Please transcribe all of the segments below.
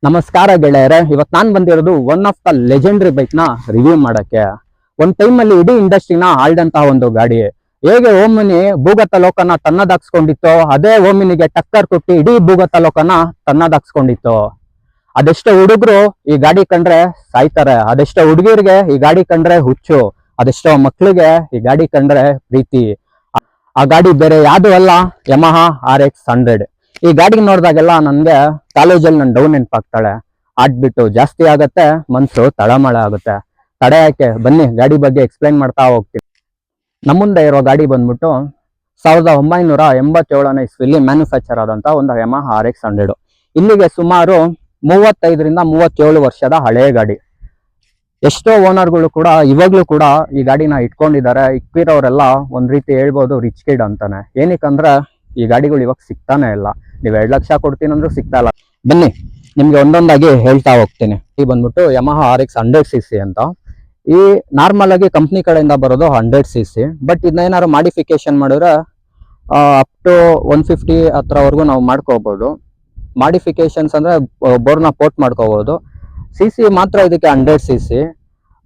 ನಮಸ್ಕಾರ ಗೆಳೆಯರೆ, ಇವತ್ತು ನಾನು ಬಂದಿರೋದು one of the legendary bike ನ ರಿವ್ಯೂ ಮಾಡಕ್ಕೆ. ಒಂದ್ ಟೈಮ್ ಅಲ್ಲಿ ಇಡೀ ಇಂಡಸ್ಟ್ರಿನ ಆಳ್ದಂತಹ ಒಂದು ಗಾಡಿ. ಹೇಗೆ ಓಮಿನಿ ಭೂಗತ ಲೋಕನ ತನ್ನದಾಕ್ಸ್ಕೊಂಡಿತ್ತು, ಅದೇ ಓಮಿನಿಗೆ ಟಕ್ಕರ್ ಕೊಟ್ಟು ಇಡೀ ಭೂಗತ ಲೋಕನ ತನ್ನದಾಕ್ಸ್ಕೊಂಡಿತ್ತು. ಅದೆಷ್ಟೋ ಹುಡುಗರು ಈ ಗಾಡಿ ಕಂಡ್ರೆ ಸಾಯ್ತಾರೆ, ಅದೆಷ್ಟೋ ಹುಡುಗಿರಿಗೆ ಈ ಗಾಡಿ ಕಂಡ್ರೆ ಹುಚ್ಚು, ಅದೆಷ್ಟೋ ಮಕ್ಳಿಗೆ ಈ ಗಾಡಿ ಕಂಡ್ರೆ ಪ್ರೀತಿ. ಆ ಗಾಡಿ ಬೇರೆ ಯಾವ್ದು ಅಲ್ಲ, ಯಮಹಾ RX-100. ಈ ಗಾಡಿ ನೋಡಿದಾಗೆಲ್ಲ ನನ್ಗೆ ಕಾಲೇಜಲ್ಲಿ ನನ್ ಡೌನ್ ನೆನಪಾಗ್ತಾಳೆ. ಆಡ್ಬಿಟ್ಟು ಜಾಸ್ತಿ ಆಗತ್ತೆ, ಮನ್ಸು ತಳಮಳ ಆಗುತ್ತೆ. ತಡೆ ಯಾಕೆ, ಬನ್ನಿ ಗಾಡಿ ಬಗ್ಗೆ ಎಕ್ಸ್ಪ್ಲೈನ್ ಮಾಡ್ತಾ ಹೋಗ್ತೀನಿ. ನಮ್ಮ ಮುಂದೆ ಇರೋ ಗಾಡಿ ಬಂದ್ಬಿಟ್ಟು 1987ನೇ ಇಸ್ವಿಲಿ ಮ್ಯಾನುಫ್ಯಾಕ್ಚರ್ ಆದಂತ ಒಂದು ಯಮಹಾ RX-100. ಇಲ್ಲಿಗೆ ಸುಮಾರು 35ರಿಂದ 37 ವರ್ಷದ ಹಳೆಯ ಗಾಡಿ. ಎಷ್ಟೋ ಓನರ್ಗಳು ಕೂಡ ಇವಾಗ್ಲೂ ಕೂಡ ಈ ಗಾಡಿನ ಇಟ್ಕೊಂಡಿದ್ದಾರೆ. ಇಕ್ಕಿರೋರೆಲ್ಲ ಒಂದ್ ರೀತಿ ಹೇಳ್ಬೋದು ರಿಚ್ ಕಿಡ್ ಅಂತಾನೆ. ಏನಕ್ಕಂದ್ರೆ ಈ ಗಾಡಿಗಳು ಇವಾಗ ಸಿಗ್ತಾನೆ ಇಲ್ಲ. ನೀವು 2 ಲಕ್ಷ ಕೊಡ್ತೀನಿ ಅಂದ್ರೂ ಸಿಗ್ತಾ ಇಲ್ಲ. ಬನ್ನಿ ನಿಮ್ಗೆ ಒಂದೊಂದಾಗಿ ಹೇಳ್ತಾ ಹೋಗ್ತೀನಿ. ಈ ಬಂದ್ಬಿಟ್ಟು ಯಮಹಾ RX-100cc ಅಂತ. ಈ ನಾರ್ಮಲ್ ಆಗಿ ಕಂಪ್ನಿ ಕಡೆಯಿಂದ ಬರೋದು 100cc. ಬಟ್ ಇದನ್ನೇನಾದ್ರು ಮಾಡಿಫಿಕೇಶನ್ ಮಾಡಿದ್ರೆ ಅಪ್ ಟು 150 ಹತ್ರವರೆಗೂ ನಾವು ಮಾಡ್ಕೋಬಹುದು. ಮಾಡಿಫಿಕೇಶನ್ಸ್ ಅಂದ್ರೆ ಬೋರ್ನ ಪೋರ್ಟ್ ಮಾಡ್ಕೋಬಹುದು. CC ಮಾತ್ರ ಇದಕ್ಕೆ 100cc.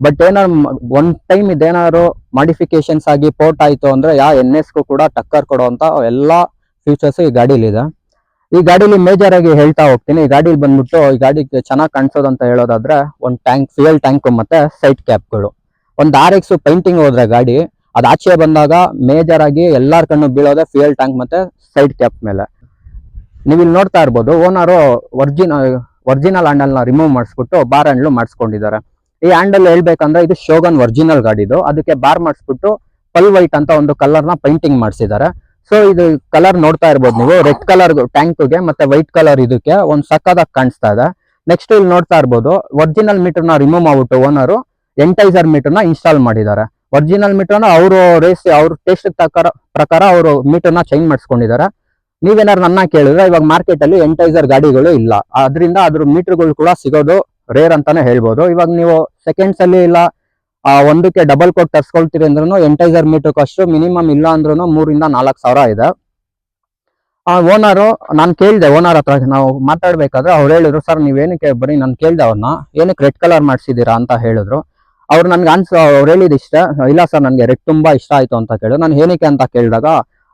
ಬಟ್ ಏನಾದ್ರು ಒನ್ ಟೈಮ್ ಇದೇನಾದ್ರು ಮಾಡಿಫಿಕೇಶನ್ಸ್ ಆಗಿ ಪೋರ್ಟ್ ಆಯ್ತು ಅಂದ್ರೆ NSಗೂ ಕೂಡ ಟಕ್ಕರ್ ಕೊಡುವಂತ ಎಲ್ಲಾ ಫೀಚರ್ಸ್ ಈ ಗಾಡಿಲಿದೆ. ಈ ಗಾಡಿಲಿ ಮೇಜರ್ ಆಗಿ ಹೇಳ್ತಾ ಹೋಗ್ತೀನಿ. ಈ ಗಾಡಿಲಿ ಬಂದ್ಬಿಟ್ಟು ಈ ಗಾಡಿಗೆ ಚೆನ್ನಾಗಿ ಕಾಣಿಸೋದಂತ ಹೇಳೋದಾದ್ರೆ ಒಂದು ಟ್ಯಾಂಕ್, ಫ್ಯೂಯಲ್ ಟ್ಯಾಂಕ್ ಮತ್ತೆ ಸೈಡ್ ಕ್ಯಾಪ್ಗಳು. ಒಂದು RX ಪೈಂಟಿಂಗ್ ಹೋದ್ರೆ ಗಾಡಿ ಅದು ಆಚೆ ಬಂದಾಗ ಮೇಜರ್ ಆಗಿ ಎಲ್ಲಾರ ಕಣ್ಣು ಬೀಳೋದೆ ಫ್ಯೂಯಲ್ ಟ್ಯಾಂಕ್ ಮತ್ತೆ ಸೈಡ್ ಕ್ಯಾಪ್ ಮೇಲೆ. ನೀವು ಇಲ್ಲಿ ನೋಡ್ತಾ ಇರ್ಬೋದು, ಓನರು ಒರಿಜಿನಲ್ ಹ್ಯಾಂಡಲ್ ನ ರಿಮೂವ್ ಮಾಡಿಸ್ಬಿಟ್ಟು ಬಾರ್ ಹ್ಯಾಂಡಲ್ ಮಾಡಿಸ್ಕೊಂಡಿದ್ದಾರೆ. ಈ ಹ್ಯಾಂಡಲ್ ಹೇಳ್ಬೇಕಂದ್ರೆ ಇದು ಶೋಗನ್ ಒರಿಜಿನಲ್ ಗಾಡಿದು. ಅದಕ್ಕೆ ಬಾರ್ ಮಾಡಿಸ್ಬಿಟ್ಟು ಪಲ್ ವೈಟ್ ಅಂತ ಒಂದು ಕಲರ್ ನ ಪೈಂಟಿಂಗ್ ಮಾಡಿಸಿದ್ದಾರೆ. ಸೊ ಇದು ಕಲರ್ ನೋಡ್ತಾ ಇರ್ಬೋದು ನೀವು, ರೆಡ್ ಕಲರ್ ಟ್ಯಾಂಕ್ಗೆ ಮತ್ತೆ ವೈಟ್ ಕಲರ್ ಇದಕ್ಕೆ ಒಂದು ಸಕ್ಕದಾಗಿ ಕಾಣಿಸ್ತಾ ಇದೆ. ನೆಕ್ಸ್ಟ್ ಇಲ್ಲಿ ನೋಡ್ತಾ ಇರ್ಬೋದು, ಒರಿಜಿನಲ್ ಮೀಟರ್ ನ ರಿಮೂವ್ ಮಾಡ್ಬಿಟ್ಟು ಓನರು ಎಂಟೈಸರ್ ಮೀಟರ್ ನ ಇನ್ಸ್ಟಾಲ್ ಮಾಡಿದ್ದಾರೆ. ಒರಿಜಿನಲ್ ಮೀಟರ್ ನ ಅವರು ಅವ್ರ ಟೇಸ್ಟ್ ಪ್ರಕಾರ ಅವರು ಮೀಟರ್ ನ ಚೇಂಜ್ ಮಾಡಿಸ್ಕೊಂಡಿದ್ದಾರೆ. ನೀವೇನಾದ್ರು ನನ್ನ ಕೇಳಿದ್ರೆ ಇವಾಗ ಮಾರ್ಕೆಟ್ ಅಲ್ಲಿ ಎಂಟೈಸರ್ ಗಾಡಿಗಳು ಇಲ್ಲ, ಅದರಿಂದ ಅದ್ರ ಮೀಟರ್ಗಳು ಕೂಡ ಸಿಗೋದು ರೇರ್ ಅಂತಾನೆ ಹೇಳ್ಬೋದು. ಇವಾಗ ನೀವು ಸೆಕೆಂಡ್ಸ್ ಅಲ್ಲಿ ಇಲ್ಲ ಒಂದಕ್ಕೆ ಡಬಲ್ ಕೋಟ್ ತರ್ಸ್ಕೊಳ್ತೀರಿ ಅಂದ್ರೂ ಎಂಟೈಸರ್ ಮೀಟರ್ ಅಷ್ಟು ಮಿನಿಮಮ್ ಇಲ್ಲ ಅಂದ್ರೂ 3,000 to 4,000 ಇದೆ. ಓನರು ನಾನು ಕೇಳಿದೆ, ಓನರ್ ಹತ್ರ ನಾವು ಮಾತಾಡ್ಬೇಕಾದ್ರೆ ಅವ್ರು ಹೇಳಿದ್ರು, ಸರ್ ನೀವೇನಕ್ಕೆ ಬರೀ ನಾನು ಕೇಳ್ದೆ ಅವ್ರನ್ನ ಏನಕ್ಕೆ ರೆಡ್ ಕಲರ್ ಮಾಡಿಸಿದೀರಾ ಅಂತ ಹೇಳಿದ್ರು. ಅವ್ರು ನನ್ಗೆ ಅವ್ರು ಹೇಳಿದ ಇಷ್ಟ ಇಲ್ಲ ಸರ್, ನನಗೆ ರೆಡ್ ತುಂಬಾ ಇಷ್ಟ ಆಯ್ತು ಅಂತ ಕೇಳಿದ್ರು. ನಾನು ಏನಕ್ಕೆ ಅಂತ ಕೇಳಿದಾಗ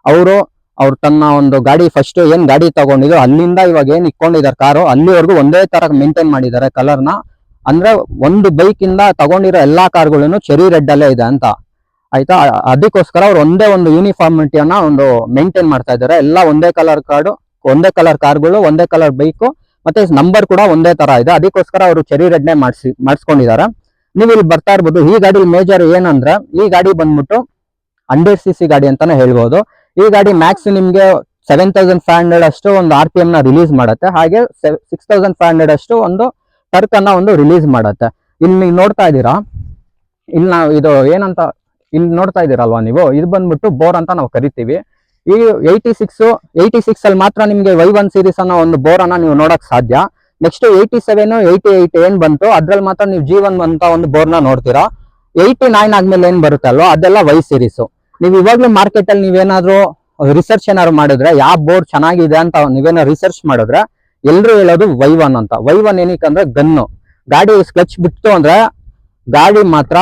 ಅವ್ರು ತನ್ನ ಒಂದು ಗಾಡಿ ಫಸ್ಟ್ ಏನ್ ಗಾಡಿ ತಗೊಂಡಿದ್ರು ಅಲ್ಲಿಂದ ಇವಾಗ ಏನ್ ಇಟ್ಕೊಂಡಿದ್ದಾರೆ ಕಾರು ಅಲ್ಲಿವರೆಗೂ ಒಂದೇ ತರ ಮೇಂಟೈನ್ ಮಾಡಿದ್ದಾರೆ ಕಲರ್ನ. ಅಂದ್ರೆ ಒಂದು ಬೈಕ್ ಇಂದ ತಗೊಂಡಿರೋ ಎಲ್ಲಾ ಕಾರ್ಗಳನ್ನು ಚೆರಿ ರೆಡ್ ಅಲ್ಲೇ ಇದೆ ಅಂತ ಆಯ್ತಾ. ಅದಕ್ಕೋಸ್ಕರ ಅವ್ರು ಒಂದೇ ಒಂದು ಯೂನಿಫಾರ್ಮಿಟಿಯನ್ನ ಒಂದು ಮೇಂಟೈನ್ ಮಾಡ್ತಾ ಇದ್ದಾರೆ. ಎಲ್ಲ ಒಂದೇ ಕಲರ್ ಕಾರ್ಗಳು, ಒಂದೇ ಕಲರ್ ಬೈಕು, ಮತ್ತೆ ನಂಬರ್ ಕೂಡ ಒಂದೇ ತರ ಇದೆ. ಅದಕ್ಕೋಸ್ಕರ ಅವರು ಚೆರಿ ರೆಡ್ ನೇ ಮಾಡಿಸ್ಕೊಂಡಿದ್ದಾರೆ. ನೀವು ಇಲ್ಲಿ ಬರ್ತಾ ಇರ್ಬೋದು. ಈ ಗಾಡಿ ಮೇಜರ್ ಏನಂದ್ರೆ ಈ ಗಾಡಿ ಬಂದ್ಬಿಟ್ಟು 100cc ಗಾಡಿ ಅಂತಾನೆ ಹೇಳ್ಬೋದು. ಈ ಗಾಡಿ ಮ್ಯಾಕ್ಸ್ ನಿಮ್ಗೆ 7,500 ಅಷ್ಟು ಒಂದು RPM ನ ರಿಲೀಸ್ ಮಾಡುತ್ತೆ. ಹಾಗೆ 6,500 ಅಷ್ಟು ಒಂದು ಟರ್ಕ್ ಅನ್ನ ಒಂದು ರಿಲೀಸ್ ಮಾಡುತ್ತೆ. ಇಲ್ಲಿ ನೀವು ನೋಡ್ತಾ ಇದ್ದೀರಾ, ಇಲ್ಲಿ ನಾವು ಇದು ಏನಂತ ಇಲ್ಲಿ ನೋಡ್ತಾ ಇದ್ದೀರಲ್ವಾ ನೀವು, ಇದು ಬಂದ್ಬಿಟ್ಟು ಬೋರ್ ಅಂತ ನಾವು ಕರಿತೀವಿ. ಈ 86 ಅಲ್ಲಿ ಮಾತ್ರ ನಿಮ್ಗೆ Y1 ಸೀರೀಸ್ ಅನ್ನೋ ಒಂದು ಬೋರ್ ಅನ್ನ ನೀವು ನೋಡಕ್ ಸಾಧ್ಯ. ನೆಕ್ಸ್ಟ್ 87, 88 ಏನ್ ಬಂತು ಅದ್ರಲ್ಲಿ ಮಾತ್ರ ನೀವು G1 ಅಂತ ಒಂದು ಬೋರ್ನ ನೋಡ್ತೀರಾ. 89 ಆದ್ಮೇಲೆ ಏನ್ ಬರುತ್ತೆ ಅಲ್ವಾ ಅದೆಲ್ಲ Y ಸೀರೀಸ್. ನೀವು ಇವಾಗ್ಲೂ ಮಾರ್ಕೆಟ್ ಅಲ್ಲಿ ನೀವೇನಾದ್ರು ರಿಸರ್ಚ್ ಏನಾದ್ರು ಮಾಡಿದ್ರೆ ಯಾವ ಬೋರ್ಡ್ ಚೆನ್ನಾಗಿದೆ ಅಂತ ನೀವೇನಾದ್ರು ರಿಸರ್ಚ್ ಮಾಡಿದ್ರೆ ಎಲ್ರು ಹೇಳೋದು Y1 ಅಂತ. Y1 ಏನಕ್ಕಂದ್ರೆ ಗನ್ನು, ಗಾಡಿ ಕ್ಲಚ್ ಬಿಟ್ಟು ಅಂದ್ರೆ ಗಾಡಿ ಮಾತ್ರ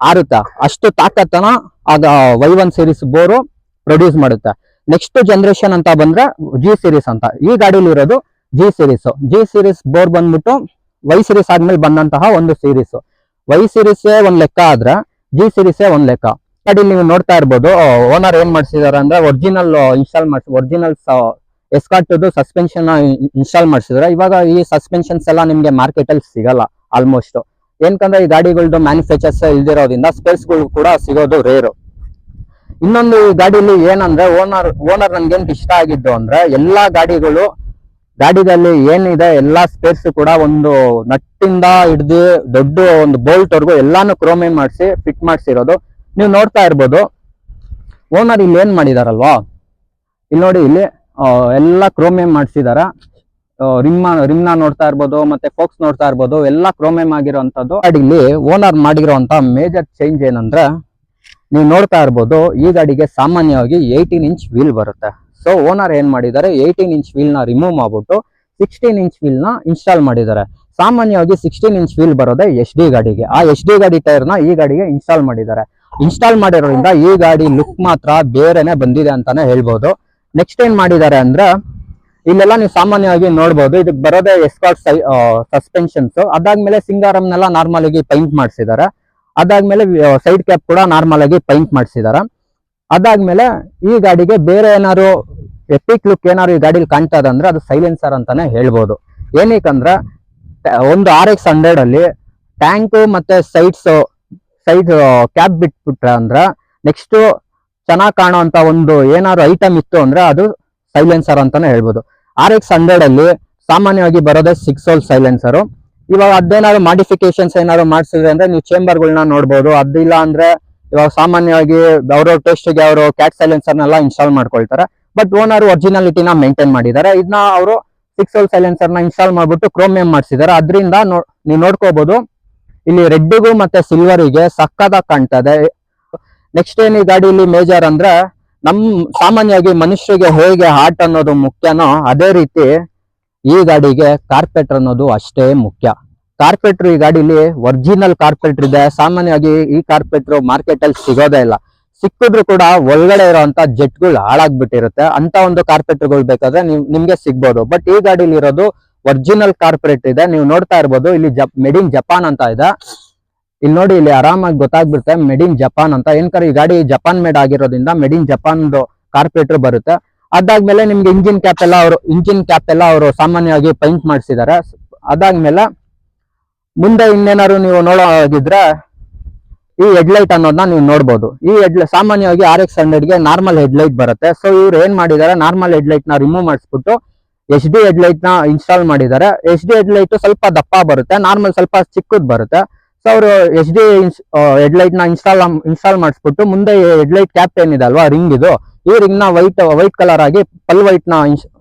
ಆರುತ್ತೆ, ಅಷ್ಟು ತಾಕತ್ತನ ಆಗ Y1 ಸೀರೀಸ್ ಬೋರು ಪ್ರೊಡ್ಯೂಸ್ ಮಾಡುತ್ತೆ. ನೆಕ್ಸ್ಟ್ ಜನರೇಷನ್ ಅಂತ ಬಂದ್ರೆ G ಸೀರೀಸ್ ಅಂತ. ಈ ಗಾಡಿಲಿ ಇರೋದು G ಸೀರೀಸ್ ಬೋರ್ ಬಂದ್ಬಿಟ್ಟು Y ಸೀರೀಸ್ ಆದ್ಮೇಲೆ ಬಂದಂತಹ ಒಂದು ಸೀರೀಸ್. Y ಸೀರೀಸ್ ಒಂದ್ ಲೆಕ್ಕ ಆದ್ರೆ G ಸೀರೀಸ್ ಒಂದ್ ಲೆಕ್ಕ. ಗಾಡಿ ನೀವು ನೋಡ್ತಾ ಇರ್ಬೋದು, ಓನರ್ ಏನ್ ಮಾಡ್ಸಿದಾರೆ ಅಂದ್ರೆ ಒರಿಜಿನಲ್ ಎಸ್ಕಾರ್ಟ್ ಸಸ್ಪೆನ್ಷನ್ ಇನ್ಸ್ಟಾಲ್ ಮಾಡಿಸಿದ್ರೆ. ಇವಾಗ ಈ ಸಸ್ಪೆನ್ಷನ್ಸ್ ಎಲ್ಲ ನಿಮ್ಗೆ ಮಾರ್ಕೆಟ್ ಅಲ್ಲಿ ಸಿಗಲ್ಲ ಆಲ್ಮೋಸ್ಟ್. ಏನಕಂದ್ರೆ ಈ ಗಾಡಿಗಳದ್ದು ಮ್ಯಾನುಫ್ಯಾಕ್ಚರ್ಸ್ ಇಲ್ದಿರೋದ್ರಿಂದ ಸ್ಪೇಸ್ ಗಳು ಕೂಡ ಸಿಗೋದು ರೇರು. ಇನ್ನೊಂದು ಈ ಗಾಡಿಲಿ ಏನಂದ್ರೆ ಓನರ್ ನನ್ಗೇನ್ ಇಷ್ಟ ಆಗಿದ್ದು ಅಂದ್ರೆ ಎಲ್ಲಾ ಗಾಡಿದಲ್ಲಿ ಏನಿದೆ ಎಲ್ಲಾ ಸ್ಪೇಸ್ ಕೂಡ ಒಂದು ನಟ್ಟಿಂದ ಹಿಡ್ದು ದೊಡ್ಡ ಒಂದು ಬೋಲ್ಟ್ ವರ್ಗು ಎಲ್ಲಾನು ಕ್ರೋಮಿಯಂ ಮಾಡಿಸಿ ಫಿಟ್ ಮಾಡಿಸಿರೋದು ನೀವು ನೋಡ್ತಾ ಇರ್ಬೋದು. ಓನರ್ ಇಲ್ಲಿ ಏನ್ ಮಾಡಿದಾರಲ್ವಾ, ಇಲ್ಲಿ ನೋಡಿ, ಇಲ್ಲಿ ಎಲ್ಲ ಕ್ರೋಮಿಯಂ ಮಾಡಿಸಿದಾರೆ. ರಿಮ್ನ ನೋಡ್ತಾ ಇರ್ಬೋದು, ಮತ್ತೆ ಫೋಕ್ಸ್ ನೋಡ್ತಾ ಇರ್ಬೋದು, ಎಲ್ಲ ಕ್ರೋಮಿಯಂ ಆಗಿರೋಂಥದ್ದು. ಗಾಡಿಲಿ ಓನರ್ ಮಾಡಿರೋಂಥ ಮೇಜರ್ ಚೇಂಜ್ ಏನಂದ್ರೆ ನೀವು ನೋಡ್ತಾ ಇರ್ಬೋದು, ಈ ಗಾಡಿಗೆ ಸಾಮಾನ್ಯವಾಗಿ 18 ಇಂಚ್ ವೀಲ್ ಬರುತ್ತೆ. ಸೊ ಓನರ್ ಏನ್ ಮಾಡಿದ್ದಾರೆ, 18 ಇಂಚ್ ವೀಲ್ ನ ರಿಮೂವ್ ಮಾಡ್ಬಿಟ್ಟು 16 ಇಂಚ್ ವೀಲ್ ನ ಇನ್ಸ್ಟಾಲ್ ಮಾಡಿದ್ದಾರೆ. ಸಾಮಾನ್ಯವಾಗಿ 16 ಇಂಚ್ ವೀಲ್ ಬರೋದೇ ಎಚ್ ಡಿ ಗಾಡಿಗೆ. ಆ ಎಚ್ ಡಿ ಗಾಡಿ ಟೈರ್ ನ ಈ ಗಾಡಿಗೆ ಇನ್ಸ್ಟಾಲ್ ಮಾಡಿದ್ದಾರೆ. ಇನ್ಸ್ಟಾಲ್ ಮಾಡಿರೋದ್ರಿಂದ ಈ ಗಾಡಿ ಲುಕ್ ಮಾತ್ರ ಬೇರೆನೆ ಬಂದಿದೆ ಅಂತಾನೆ ಹೇಳ್ಬೋದು. ನೆಕ್ಸ್ಟ್ ಏನ್ ಮಾಡಿದ್ದಾರೆ ಅಂದ್ರೆ ಇಲ್ಲೆಲ್ಲ ನೀವು ಸಾಮಾನ್ಯವಾಗಿ ನೋಡ್ಬೋದು, ಇದಕ್ಕೆ ಬರೋದೇ ಎಸ್ಕಾರ್ಟ್ ಸಸ್ಪೆನ್ಷನ್ಸ್. ಅದಾದ್ಮೇಲೆ ಸಿಂಗಾರಮ್ನೆಲ್ಲ ನಾರ್ಮಲ್ ಆಗಿ ಪೈಂಟ್ ಮಾಡಿಸಿದ್ದಾರೆ. ಅದಾದ್ಮೇಲೆ ಸೈಡ್ ಕ್ಯಾಪ್ ಕೂಡ ನಾರ್ಮಲ್ ಆಗಿ ಪೈಂಟ್ ಮಾಡಿಸಿದ್ದಾರೆ. ಅದಾದ್ಮೇಲೆ ಈ ಗಾಡಿಗೆ ಬೇರೆ ಏನಾದ್ರು ಎಪಿಕ್ ಲುಕ್ ಏನಾದ್ರು ಈ ಗಾಡಿಲಿ ಕಾಣ್ತಾ ಇದೆ ಅಂದ್ರೆ ಅದು ಸೈಲೆನ್ಸರ್ ಅಂತಾನೆ ಹೇಳ್ಬೋದು. ಏನಕ್ಕಂದ್ರೆ ಒಂದು RX-100 ಅಲ್ಲಿ ಟ್ಯಾಂಕ್ ಮತ್ತೆ ಸೈಡ್ ಕ್ಯಾಪ್ ಬಿಟ್ಬಿಟ್ರೆ ಅಂದ್ರೆ ನೆಕ್ಸ್ಟ್ ಚೆನ್ನಾಗಿ ಕಾಣುವಂತ ಒಂದು ಏನಾದ್ರು ಐಟಮ್ ಇತ್ತು ಅಂದ್ರೆ ಅದು ಸೈಲೆನ್ಸರ್ ಅಂತಾನೆ ಹೇಳ್ಬೋದು. RX-100 ಅಲ್ಲಿ ಸಾಮಾನ್ಯವಾಗಿ ಬರೋದೇ 6 ಹೋಲ್ ಸೈಲೆನ್ಸರ್. ಇವಾಗ ಅದೇನಾದ್ರು ಮಾಡಿಫಿಕೇಶನ್ಸ್ ಏನಾದ್ರು ಮಾಡಿಸಿದ್ರೆ ಅಂದ್ರೆ ನೀವು ಚೇಂಬರ್ಗಳನ್ನ ನೋಡ್ಬೋದು. ಅದಿಲ್ಲ ಅಂದ್ರೆ ಇವಾಗ ಸಾಮಾನ್ಯವಾಗಿ ಅವರ ಟೇಸ್ಟ್ಗೆ ಅವರು ಕ್ಯಾಟ್ ಸೈಲೆನ್ಸರ್ನೆಲ್ಲ ಇನ್ಸ್ಟಾಲ್ ಮಾಡ್ಕೊಳ್ತಾರೆ. ಬಟ್ ಓನರ್ ಒರಿಜಿನಾಲಿಟಿನ ಮೇಂಟೈನ್ ಮಾಡಿದ್ದಾರೆ. ಇದನ್ನ ಅವರು 6 ಹೋಲ್ ಸೈಲೆನ್ಸರ್ನ ಇನ್ಸ್ಟಾಲ್ ಮಾಡ್ಬಿಟ್ಟು ಕ್ರೋಮಿಯಂ ಮಾಡಿಸಿದ್ದಾರೆ. ಅದರಿಂದ ನೀವು ನೋಡ್ಕೋಬಹುದು ಇಲ್ಲಿ ರೆಡ್ಗೂ ಮತ್ತೆ ಸಿಲ್ವರಿಗೆ ಸಕ್ಕತ್ತಾಗಿ ಕಾಣ್ತದೆ. ನೆಕ್ಸ್ಟ್ ಏನ್ ಈ ಗಾಡಿಯಲ್ಲಿ ಮೇಜರ್ ಅಂದ್ರೆ ಸಾಮಾನ್ಯವಾಗಿ ಮನುಷ್ಯರಿಗೆ ಹೇಗೆ ಹಾರ್ಟ್ ಅನ್ನೋದು ಮುಖ್ಯನೋ ಅದೇ ರೀತಿ ಈ ಗಾಡಿಗೆ ಕಾರ್ಪೆಟ್ರ್ ಅನ್ನೋದು ಅಷ್ಟೇ ಮುಖ್ಯ. ಕಾರ್ಪೆಟ್ರ್ ಈ ಗಾಡಿಲಿ ಒರಿಜಿನಲ್ ಕಾರ್ಪೆಟ್ರ್ ಇದೆ. ಸಾಮಾನ್ಯವಾಗಿ ಈ ಕಾರ್ಪೆಟ್ರ್ ಮಾರ್ಕೆಟ್ ಅಲ್ಲಿ ಸಿಗೋದೇ ಇಲ್ಲ. ಸಿಕ್ಕಿದ್ರು ಕೂಡ ಒಳಗಡೆ ಇರೋಂತ ಜೆಟ್ಗಳು ಹಾಳಾಗ್ಬಿಟ್ಟಿರುತ್ತೆ. ಅಂತ ಒಂದು ಕಾರ್ಪೆಟ್ರ್ಗಳು ಬೇಕಾದ್ರೆ ನಿಮ್ಗೆ ಸಿಗ್ಬೋದು. ಬಟ್ ಈ ಗಾಡಿಲಿ ಇರೋದು ಒರಿಜಿನಲ್ ಕಾರ್ಪೊರೇಟ್ ಇದೆ. ನೀವು ನೋಡ್ತಾ ಇರ್ಬೋದು ಇಲ್ಲಿ ಮೇಡ್ ಇನ್ ಜಪಾನ್ ಅಂತ ಇದೆ. ಇಲ್ಲಿ ನೋಡಿ, ಇಲ್ಲಿ ಆರಾಮಾಗಿ ಗೊತ್ತಾಗ್ಬಿಡುತ್ತೆ ಮೇಡ್ ಇನ್ ಜಪಾನ್ ಅಂತ. ಏನ್ಕಂದ್ರೆ ಈ ಗಾಡಿ ಜಪಾನ್ ಮೇಡ್ ಆಗಿರೋದ್ರಿಂದ ಮೇಡ್ ಇನ್ ಜಪಾನ್ ಕಾರ್ಪೊರೇಟರ್ ಬರುತ್ತೆ. ಅದಾದ್ಮೇಲೆ ನಿಮ್ಗೆ ಇಂಜಿನ್ ಕ್ಯಾಪ್ ಎಲ್ಲ ಅವರು ಸಾಮಾನ್ಯವಾಗಿ ಪೈಂಟ್ ಮಾಡಿಸಿದ್ದಾರೆ. ಅದಾದ್ಮೇಲೆ ಮುಂದೆ ಇನ್ನೇನಾದ್ರು ನೀವು ನೋಡೋಗಿದ್ರೆ ಈ ಹೆಡ್ಲೈಟ್ ಅನ್ನೋದನ್ನ ನೀವು ನೋಡ್ಬೋದು. ಈ ಸಾಮಾನ್ಯವಾಗಿ RX-100ಗೆ ನಾರ್ಮಲ್ ಹೆಡ್ಲೈಟ್ ಬರುತ್ತೆ. ಸೊ ಇವ್ರು ಏನ್ ಮಾಡಿದ್ದಾರೆ, ನಾರ್ಮಲ್ ಹೆಡ್ಲೈಟ್ ನ ರಿಮೂವ್ ಮಾಡಿಸ್ಬಿಟ್ಟು ಎಚ್ ಡಿ ಹೆಡ್ಲೈಟ್ ನ ಇನ್ಸ್ಟಾಲ್ ಮಾಡಿದ್ದಾರೆ. ಎಚ್ ಡಿ ಹೆಡ್ಲೈಟ್ ಸ್ವಲ್ಪ ದಪ್ಪ ಬರುತ್ತೆ, ನಾರ್ಮಲ್ ಸ್ವಲ್ಪ ಚಿಕ್ಕದ್ ಬರುತ್ತೆ. ಸೊ ಅವರು ಎಚ್ ಡಿ ಹೆಡ್ಲೈಟ್ ನ ಇನ್ಸ್ಟಾಲ್ ಮಾಡಿಸ್ಬಿಟ್ಟು ಮುಂದೆ ಹೆಡ್ಲೈಟ್ ಕ್ಯಾಪ್ ಏನಿದೆ ಅಲ್ವಾ, ರಿಂಗ್ ಇದು, ಈ ರಿಂಗ್ ನ ವೈಟ್ ಕಲರ್ ಆಗಿ ಪಲ್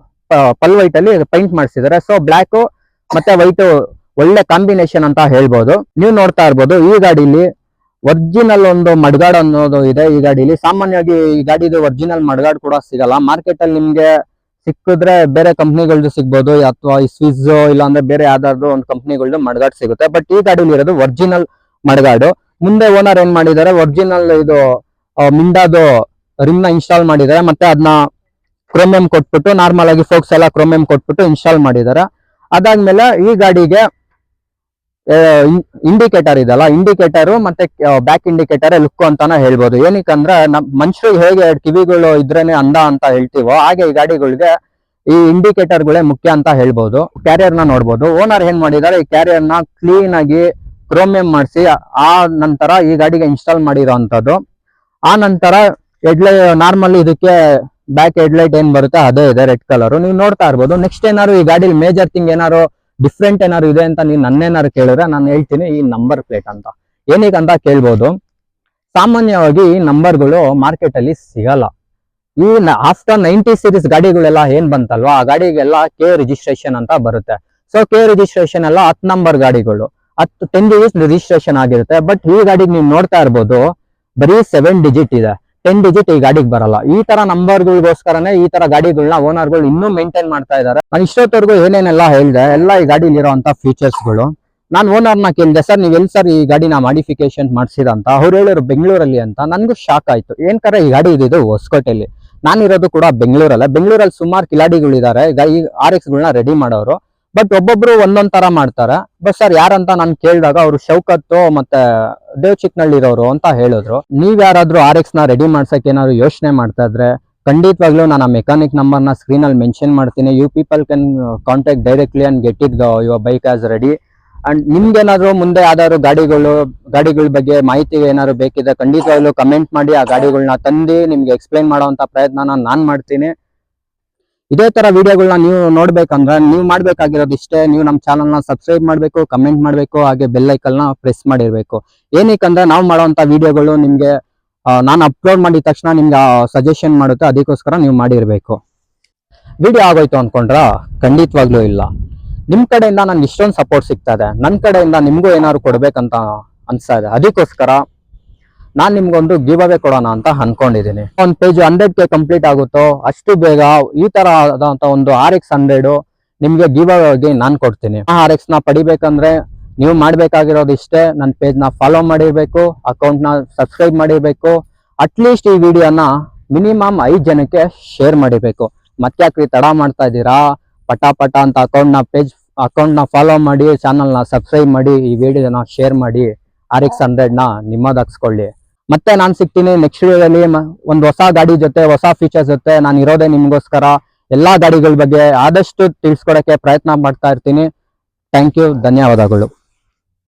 ವೈಟ್ ಅಲ್ಲಿ ಪೈಂಟ್ ಮಾಡಿಸಿದ್ದಾರೆ. ಸೊ ಬ್ಲಾಕ್ ಮತ್ತೆ ವೈಟ್ ಒಳ್ಳೆ ಕಾಂಬಿನೇಷನ್ ಅಂತ ಹೇಳ್ಬೋದು. ನೀವು ನೋಡ್ತಾ ಇರ್ಬೋದು ಈ ಗಾಡಿಲಿ ಒರಿಜಿನಲ್ ಒಂದು ಮಡ್ಗಾಡ್ ಅನ್ನೋದು ಇದೆ. ಈ ಗಾಡಿಲಿ ಸಾಮಾನ್ಯವಾಗಿ ಈ ಗಾಡಿದು ಒರಿಜಿನಲ್ ಮಡ್ಗಾಡ್ ಕೂಡ ಸಿಗಲ್ಲ. ಮಾರ್ಕೆಟ್ ಅಲ್ಲಿ ನಿಮ್ಗೆ ಸಿಕ್ಕಿದ್ರೆ ಬೇರೆ ಕಂಪ್ನಿಗಳ್ದು ಸಿಗ್ಬೋದು, ಅಥವಾ ಈ ಸ್ವಿಸ್ ಇಲ್ಲಾಂದ್ರೆ ಬೇರೆ ಯಾವ್ದಾದ್ರು ಒಂದು ಕಂಪ್ನಿಗಳ್ದು ಮಡ್ಗಾಡ್ ಸಿಗುತ್ತೆ. ಬಟ್ ಈ ಗಾಡಿಲಿ ಇರೋದು ಒರಿಜಿನಲ್ ಮಡ್ಗಾಡು. ಮುಂದೆ ಓನರ್ ಏನ್ ಮಾಡಿದ್ದಾರೆ, ಒರಿಜಿನಲ್ ಇದು ಮಿಂಡಾದು ರಿಮ್ ನ ಇನ್ಸ್ಟಾಲ್ ಮಾಡಿದ್ದಾರೆ. ಮತ್ತೆ ಅದನ್ನ ಕ್ರೋಮಿಯಂ ಕೊಟ್ಬಿಟ್ಟು ನಾರ್ಮಲ್ ಆಗಿ ಫೋಕ್ಸ್ ಎಲ್ಲ ಕ್ರೋಮಿಯಂ ಕೊಟ್ಬಿಟ್ಟು ಇನ್ಸ್ಟಾಲ್ ಮಾಡಿದ್ದಾರೆ. ಅದಾದ್ಮೇಲೆ ಈ ಗಾಡಿಗೆ ಇಂಡಿಕೇಟರ್ ಇದಲ್ಲ, ಇಂಡಿಕೇಟರ್ ಮತ್ತೆ ಬ್ಯಾಕ್ ಇಂಡಿಕೇಟರ್ ಲುಕ್ ಅಂತಾನೆ ಹೇಳ್ಬೋದು. ಏನಕ್ಕಂದ್ರೆ ಮನುಷ್ಯರಿಗೆ ಹೇಗೆ ಕಿವಿಗಳು ಇದ್ರೇನೆ ಅಂದ ಅಂತ ಹೇಳ್ತೀವೋ ಹಾಗೆ ಈ ಗಾಡಿಗಳಿಗೆ ಈ ಇಂಡಿಕೇಟರ್ ಗಳೇ ಮುಖ್ಯ ಅಂತ ಹೇಳ್ಬೋದು. ಕ್ಯಾರಿಯರ್ ನ ನೋಡ್ಬೋದು. ಓನರ್ ಏನ್ ಮಾಡಿದ್ದಾರೆ, ಈ ಕ್ಯಾರಿಯರ್ ನ ಕ್ಲೀನ್ ಆಗಿ ಕ್ರೋಮಿಯಂ ಮಾಡಿಸಿ ಆ ನಂತರ ಈ ಗಾಡಿಗೆ ಇನ್ಸ್ಟಾಲ್ ಮಾಡಿರೋ ಅಂತದ್ದು. ಆ ನಂತರ ನಾರ್ಮಲ್ ಇದಕ್ಕೆ ಬ್ಯಾಕ್ ಹೆಡ್ಲೈಟ್ ಏನ್ ಬರುತ್ತೆ ಅದೇ ಇದೆ, ರೆಡ್ ಕಲರ್ ನೀವು ನೋಡ್ತಾ ಇರ್ಬೋದು. ನೆಕ್ಸ್ಟ್ ಏನಾದ್ರು ಈ ಗಾಡಿಲಿ ಮೇಜರ್ ಥಿಂಗ್ ಏನಾರು ಡಿಫ್ರೆಂಟ್ ಏನಾದ್ರು ಇದೆ ಅಂತ ನೀವು ನನ್ನೇನಾರು ಕೇಳಿದ್ರೆ ನಾನು ಹೇಳ್ತೀನಿ ಈ ನಂಬರ್ ಪ್ಲೇಟ್ ಅಂತ. ಏನಕ್ಕಂತ ಕೇಳ್ಬೋದು, ಸಾಮಾನ್ಯವಾಗಿ ಈ ನಂಬರ್ಗಳು ಮಾರ್ಕೆಟ್ ಅಲ್ಲಿ ಸಿಗಲ್ಲ. ಈ ಆಫ್ಟರ್ 90 ಸೀರೀಸ್ ಗಾಡಿಗಳೆಲ್ಲ ಏನ್ ಬಂತಲ್ವಾ, ಆ ಗಾಡಿಗೆಲ್ಲ ಕೆ ರಿಜಿಸ್ಟ್ರೇಷನ್ ಅಂತ ಬರುತ್ತೆ. ಸೊ ಕೆ ರಿಜಿಸ್ಟ್ರೇಷನ್ ಎಲ್ಲ 10 ನಂಬರ್ ಗಾಡಿಗಳು 10 ಡಿಜಿಟ್ ರಿಜಿಸ್ಟ್ರೇಷನ್ ಆಗಿರುತ್ತೆ. ಬಟ್ ಈ ಗಾಡಿಗೆ ನೀವು ನೋಡ್ತಾ ಇರ್ಬೋದು ಬರೀ 7 ಡಿಜಿಟ್ ಇದೆ, 10 ಡಿಜಿಟ್ ಈ ಗಾಡಿಗೆ ಬರಲ್ಲ. ಈ ತರ ನಂಬರ್ಗಳಿಗೋಸ್ಕರನೇ ಈ ತರ ಗಾಡಿಗಳನ್ನ ಓನರ್ಗಳು ಇನ್ನೂ ಮೇಂಟೈನ್ ಮಾಡ್ತಾ ಇದ್ದಾರೆ. ನಾನು ಇಷ್ಟೊತ್ತವರೆಗೂ ಏನೇನೆಲ್ಲ ಹೇಳಿದೆ ಎಲ್ಲ ಈ ಗಾಡಿಲಿ ಇರೋಂತ ಫೀಚರ್ಸ್ಗಳು. ನಾನು ಓನರ್ನ ಕೇಳಿದೆ, ಸರ್ ನೀವು ಎಲ್ಲಿ ಸರ್ ಈ ಗಾಡಿನ ಮಾಡಿಫಿಕೇಶನ್ ಮಾಡಿಸಿದ ಅಂತ. ಅವ್ರು ಹೇಳಿದ್ರು ಬೆಂಗಳೂರಲ್ಲಿ ಅಂತ. ನನ್ಗೂ ಶಾಕ್ ಆಯ್ತು. ಏನ್ಕರ ಈ ಗಾಡಿ ಇದ್ದು ಹೊಸಕೋಟೆಯಲ್ಲಿ, ನಾನಿರೋದು ಕೂಡ ಬೆಂಗಳೂರಲ್ಲಿ ಸುಮಾರು ಕಿಲಾಡಿಗಳಿದ್ದಾರೆ ಈ RX-ಗಳನ್ನ ರೆಡಿ ಮಾಡೋರು. ಬಟ್ ಒಬ್ಬೊಬ್ರು ಒಂದೊಂದ್ ತರ ಮಾಡ್ತಾರೆ. ಬಟ್ ಸರ್ ಯಾರಂತ ನಾನು ಕೇಳಿದಾಗ ಅವರು ಶೌಕತ್ತು ಮತ್ತೆ ದೇವ್ ಚಿಕ್ಕನಳ್ಳಿರೋರು ಅಂತ ಹೇಳಿದ್ರು. ನೀವ್ ಯಾರಾದ್ರೂ RX ನ ರೆಡಿ ಮಾಡ್ಸಕ್ ಏನಾದ್ರು ಯೋಚನೆ ಮಾಡ್ತಾ ಇದ್ರೆ ಖಂಡಿತವಾಗ್ಲೂ ನಾನು ಆ ಮೆಕ್ಯಾನಿಕ್ ನಂಬರ್ ನ ಸ್ಕ್ರೀನ್ ಅಲ್ಲಿ ಮೆನ್ಷನ್ ಮಾಡ್ತೀನಿ. You people can contact directly and get it your bike as ready. And ನಿಮ್ಗೇನಾದ್ರು ಮುಂದೆ ಯಾವ್ದಾದ್ರು ಗಾಡಿಗಳ ಬಗ್ಗೆ ಮಾಹಿತಿ ಏನಾದ್ರು ಬೇಕಿದೆ ಖಂಡಿತವಾಗ್ಲೂ ಕಮೆಂಟ್ ಮಾಡಿ. ಆ ಗಾಡಿಗಳನ್ನ ತಂದು ನಿಮ್ಗೆ ಎಕ್ಸ್ಪ್ಲೈನ್ ಮಾಡೋಂತ ಪ್ರಯತ್ನ ನಾನ್ ಮಾಡ್ತೀನಿ. ಇದೇ ತರ ವಿಡಿಯೋಗಳನ್ನ ನೀವು ನೋಡ್ಬೇಕಂದ್ರೆ ನೀವು ಮಾಡ್ಬೇಕಾಗಿರೋದು ಇಷ್ಟೇ, ನೀವು ನಮ್ಮ ಚಾನಲ್ ನ ಸಬ್ಸ್ಕ್ರೈಬ್ ಮಾಡ್ಬೇಕು, ಕಮೆಂಟ್ ಮಾಡ್ಬೇಕು, ಹಾಗೆ ಬೆಲ್ ಐಕನ್ ನ ಪ್ರೆಸ್ ಮಾಡಿರ್ಬೇಕು. ಏನಕ್ಕಂದ್ರೆ ನಾವು ಮಾಡುವಂತ ವಿಡಿಯೋಗಳು ನಿಮ್ಗೆ ನಾನು ಅಪ್ಲೋಡ್ ಮಾಡಿದ ತಕ್ಷಣ ನಿಮ್ಗೆ ಸಜೆಷನ್ ಮಾಡುತ್ತೆ, ಅದಕ್ಕೋಸ್ಕರ ನೀವು ಮಾಡಿರ್ಬೇಕು. ವಿಡಿಯೋ ಆಗೋಯ್ತು ಅನ್ಕೊಂಡ್ರ? ಖಂಡಿತವಾಗ್ಲೂ ಇಲ್ಲ. ನಿಮ್ ಕಡೆಯಿಂದ ನನ್ಗೆ ಇಷ್ಟೊಂದು ಸಪೋರ್ಟ್ ಸಿಗ್ತಾ ಇದೆ, ನನ್ನ ಕಡೆಯಿಂದ ನಿಮ್ಗೂ ಏನಾದ್ರು ಕೊಡ್ಬೇಕಂತ ಅನ್ಸ್ತಾ ಇದೆ. ಅದಕ್ಕೋಸ್ಕರ ನಾನ್ ನಿಮ್ಗೊಂದು ಗಿವ್ ಅವೇ ಕೊಡೋಣ ಅಂತ ಅನ್ಕೊಂಡಿದೀನಿ. ಒಂದು ಪೇಜ್ 100K ಕಂಪ್ಲೀಟ್ ಆಗುತ್ತೋ ಅಷ್ಟು ಬೇಗ ಈ ತರ ಆದಂತ ಒಂದು RX-100 ನಿಮ್ಗೆ ಗಿವ್ ಆಗಿ ನಾನು ಕೊಡ್ತೀನಿ. RX ನ ಪಡಿಬೇಕಂದ್ರೆ ನೀವು ಮಾಡ್ಬೇಕಾಗಿರೋದು ಇಷ್ಟೇ, ನನ್ನ ಪೇಜ್ ನ ಫಾಲೋ ಮಾಡಿರ್ಬೇಕು, ಅಕೌಂಟ್ ನ ಸಬ್ಸ್ಕ್ರೈಬ್ ಮಾಡಿರ್ಬೇಕು, ಅಟ್ಲೀಸ್ಟ್ ಈ ವಿಡಿಯೋನ ಮಿನಿಮಮ್ 5 ಜನಕ್ಕೆ ಶೇರ್ ಮಾಡಿರ್ಬೇಕು. ಮತ್ತ್ಯಾಕ್ರಿ ತಡ ಮಾಡ್ತಾ ಇದ್ದೀರಾ? ಪಟ ಅಂತ ಅಕೌಂಟ್ ನ ಫಾಲೋ ಮಾಡಿ, ಚಾನಲ್ ನ ಸಬ್ಸ್ಕ್ರೈಬ್ ಮಾಡಿ, ಈ ವಿಡಿಯೋನ ಶೇರ್ ಮಾಡಿ, RX 100 ನ ನಿಮ್ಮದಾಗಿಸ್ಕೊಳ್ಳಿ. ಮತ್ತೆ ನಾನು ಸಿಗ್ತೀನಿ ನೆಕ್ಸ್ಟ್ ವಿಡಿಯೋದಲ್ಲಿ ಒಂದು ಹೊಸ ಗಾಡಿ ಜೊತೆ, ಹೊಸ ಫೀಚರ್ಸ್ ಜೊತೆ. ನಾನು ಇರೋದೇ ನಿಮ್ಗೋಸ್ಕರ. ಎಲ್ಲಾ ಗಾಡಿಗಳ ಬಗ್ಗೆ ಆದಷ್ಟು ತಿಳಿಸ್ಕೊಡಕ್ಕೆ ಪ್ರಯತ್ನ ಮಾಡ್ತಾ ಇರ್ತೀನಿ. ಥ್ಯಾಂಕ್ ಯು, ಧನ್ಯವಾದಗಳು.